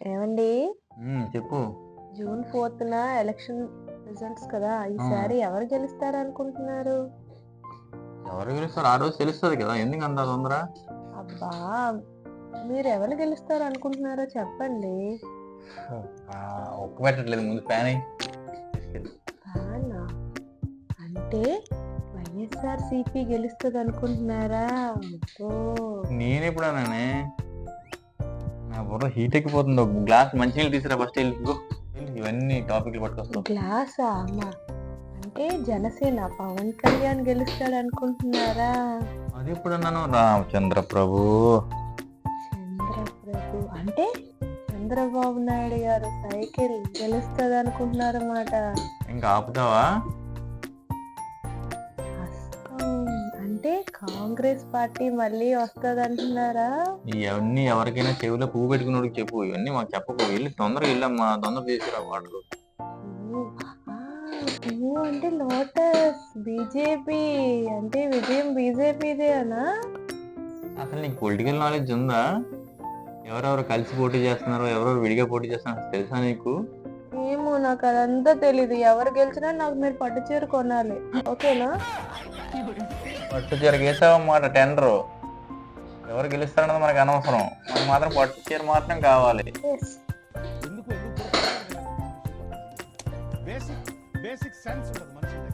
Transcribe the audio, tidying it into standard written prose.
ఏవండి? చెప్పు. June 4న election results కదా! ఆ! ఈసారి ఎవరు గెలుస్తారనుకుంటున్నారు? ఎవరు గెలుస్తారో ఆ రోజు తెలుస్తది కదా! ఎందుకంత తొందర? అబ్బా! మీరెవరు గెలుస్తారనుకుంటున్నారో చెప్పండి. ఒక్క పెట్టట్లేదు ముందు ఫ్యాన్ ఎయి. ఫ్యానా? అంటే వైఎస్ఆర్‌సీపీ గెలుస్తదనుకుంటున్నారా? అబ్బో! నేనెప్పుడన్నానే? నా బుర్ర హీట్ ఎక్కిపోతుంది. ఒక గ్లాస్ మంచినీళ్ళు తీసుకురా ఫస్ట్ ఎళ్లి. ఇగో ఇవన్నీ టాపిక్‌లు పట్టుకొస్తావు. గ్లాసా? అంటే జనసేన పవన్ కళ్యాణ్ గెలుస్తాడనుకుంటున్నారా? అదెప్పుడన్నాను? రామచంద్ర ప్రభు. చంద్రప్రభు అంటే చంద్రబాబు నాయుడు గారు సైకిల్ గెలుస్తదనుకుంటున్నారన్నమాట. ఇంక ఆపుతావా? అస్తం అంటే కాంగ్రెస్ పార్టీ మళ్ళీ వస్తదంటున్నారా? ఇయన్నీ ఎవరికైనా చెవిలో పువ్వు పెట్టుకున్నోడికి చెప్పు. ఇవన్నీ మాకు చెప్పకు. ఎళ్లి తొందరగా ఎళ్ళమ్మా. తొందరగా తీసుకురా వాటరు. పువ్వు అంటే లోటస్ బీజేపీ అంటే విజయం బీజేపీదేనా? అసలు నీకు పొలిటికల్ నాలెడ్జ్ ఉందా? ఎవరెవరు కలిసి పోటీ చేస్తున్నారో, ఎవరెవరు విడిగా పోటీ చేస్తున్నారో తెలుసా నీకు? ఏమో నాకు అదంతా తెలీదు. ఎవరు గెలిచినా నాకు మీరు పట్టు చీర కొనాలి. ఓకేనా? పట్టు చీరకి వేసావన్నమాట టెండరు. ఎవరు గెలుస్తారన్నది మనకు అనవసరం. మనకు మాత్రం పట్టు చీర మాత్రం కావాలి. Yes. ఎందుకు బేసిక్ సెన్స్ ఉండదు మనిషికి.